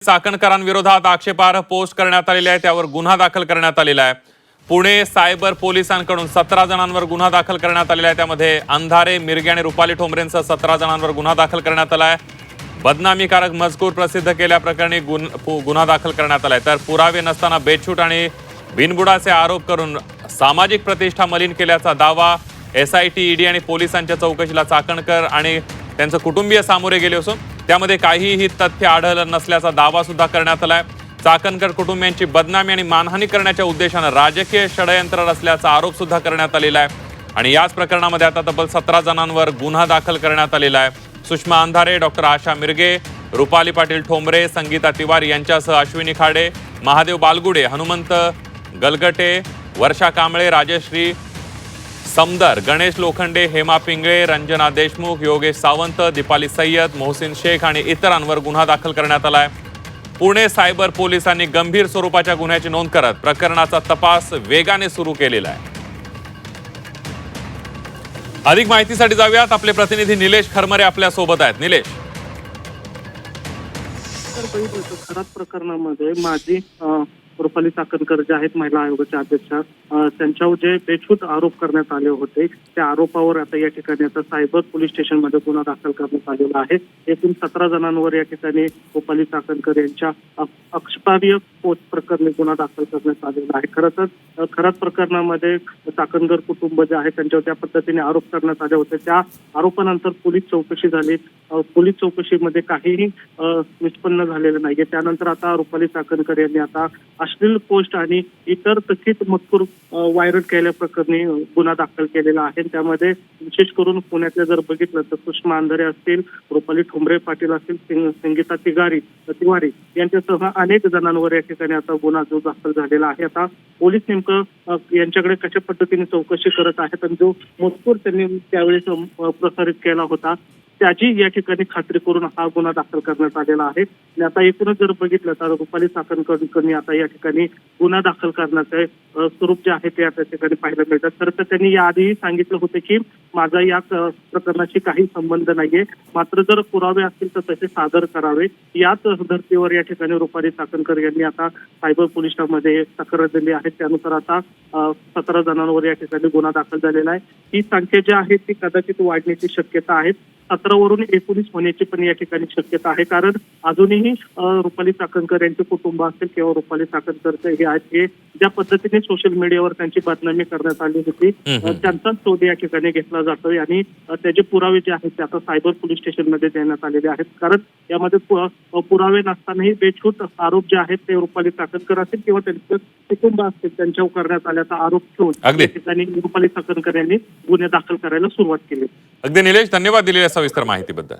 चाकणकरांविरोधात आक्षेपार्ह पोस्ट करण्यात आलेली आहे, त्यावर गुन्हा दाखल करण्यात आलेला आहे। पुणे सायबर पोलिसांकडून 17 जणांवर गुन्हा दाखल करण्यात आलेला आहे। त्यामध्ये अंधारे, मिरगे आणि रुपाली ठोंबरेंसह 17 जणांवर गुन्हा दाखल करण्यात आला आहे। बदनामीकारक मजकूर प्रसिद्ध केल्याप्रकरणी गुन्हा दाखल करण्यात आला आहे। तर पुरावे नसताना बेछूट आणि बिनबुडाचे आरोप करून सामाजिक प्रतिष्ठा मलिन केल्याचा दावा SIT, ED आणि पोलिसांच्या चौकशीला चाकणकर आणि त्यांचे कुटुंबीय सामोरे गेले असून त्यामध्ये काहीही तथ्य आढळलं नसल्याचा दावा सुद्धा करण्यात आलाय। चाकणकर कुटुंबियांची बदनामी आणि मानहानी करण्याच्या उद्देशाने राजकीय षडयंत्र रचल्याचा आरोप सुद्धा करण्यात आलेला आहे। आणि याच प्रकरणामध्ये आता तब्बल 17 जणांवर गुन्हा दाखल करण्यात आलेला आहे। सुषमा अंधारे, डॉक्टर आशा मिरगे, रुपाली पाटील ठोंबरे, संगीता तिवारी यांच्यासह अश्विनी खाडे, महादेव बालगुडे, हनुमंत गलगटे, वर्षा कांबळे, राजश्री समदर, गणेश लोखंडे, हेमा पिंगळे, रंजना देशमुख, योगेश सावंत, दीपाली सय्यद, मोहसिन शेख आणि इतरांवर गुन्हा दाखल करण्यात आलाय। पुणे सायबर पोलिसांनी गंभीर स्वरूपाच्या गुन्ह्याची नोंद करत प्रकरणाचा तपास वेगाने सुरू केलेला आहे। अधिक माहितीसाठी जाऊयात, आपले प्रतिनिधी निलेश खरमरे आपल्या सोबत आहेत। निलेश, खराब प्रकरणामध्ये माजी रुपाली चाकणकर जे आहेत महिला आयोगाच्या अध्यक्षा, त्यांच्यावर जे बेछूट आरोप करण्यात आले होते त्या आरोपावर आता या ठिकाणी आता सायबर पोलीस स्टेशनमध्ये गुन्हा दाखल करण्यात आलेला आहे। एकूण 17 जणांवर या ठिकाणी रुपाली चाकणकर यांच्या आक्षेपार्ह पोस्ट प्रकरणी गुन्हा दाखल करण्यात आलेला आहे। खरं तर खराब प्रकरणामध्ये चाकणकर कुटुंब जे आहे त्यांच्यावर त्या पद्धतीने आरोप करण्यात आले होते। त्या आरोपानंतर पोलीस चौकशी झाली, पोलीस चौकशीमध्ये काहीही निष्पन्न झालेलं नाहीये। त्यानंतर आता रुपाली चाकणकर यांनी आता अश्लील पोस्ट आणि इतर कथित मजकूर व्हायरल केल्याप्रकरणी गुन्हा दाखल केलेला आहे। त्यामध्ये विशेष करून पुण्यातल्या जर बघितलं तर सुषमा अंधारे असतील, रुपाली ठोंबरे पाटील असतील, संगीता तिवारी यांच्यासह अनेक जणांवर या ठिकाणी आता गुन्हा जो दाखल झालेला आहे। आता पोलीस नेमकं यांच्याकडे कशा पद्धतीने चौकशी करत आहेत आणि जो मजकूर त्यांनी त्यावेळेस प्रसारित केला होता त्याची या ठिकाणी खात्री करून हा गुन्हा दाखल करण्यात आलेला आहे। आणि आता एकूणच जर बघितलं तर रुपाली चाकणकरांनी आता या ठिकाणी गुन्हा दाखल करण्याचे स्वरूप जे आहे ते त्या ठिकाणी पाहायला मिळतात। खरं तर त्यांनी याआधीही सांगितलं होतं की माझा या प्रकरणाशी काही संबंध नाहीये, मात्र जर पुरावे असतील तर तसे सादर करावे। याच धर्तीवर या ठिकाणी रुपाली चाकणकर यांनी आता सायबर पोलीस स्टेशनमध्ये तक्रार दिली आहे। त्यानुसार आता 17 जणांवर या ठिकाणी गुन्हा दाखल झालेला आहे। ही संख्या जी आहे ती कदाचित वाढण्याची शक्यता आहे। 17 वरून 19 होण्याची पण या ठिकाणी शक्यता आहे, कारण अजूनही रुपाली चाकणकर यांचे कुटुंब असेल किंवा रुपाली चाकणकर हे आहेत हे ज्या पद्धतीने सोशल मीडियावर त्यांची बदनामी करण्यात आली होती त्यांचा शोध या ठिकाणी घेतला जातोय आणि त्याचे पुरावे जे आहेत ते आता सायबर पोलीस स्टेशनमध्ये देण्यात आलेले आहेत। कारण यामध्ये पुरावे नसतानाही बेछूट आरोप जे आहेत ते रुपाली चाकणकर असतील किंवा त्यांचं कुटुंब असतील त्यांच्यावर करण्यात आल्याचा आरोप ठेवून या ठिकाणी रुपाली चाकणकर यांनी गुन्हे दाखल करायला सुरुवात केली। अगदी निलेश, धन्यवाद दिलेल्या सविस्तर माहितीबद्दल।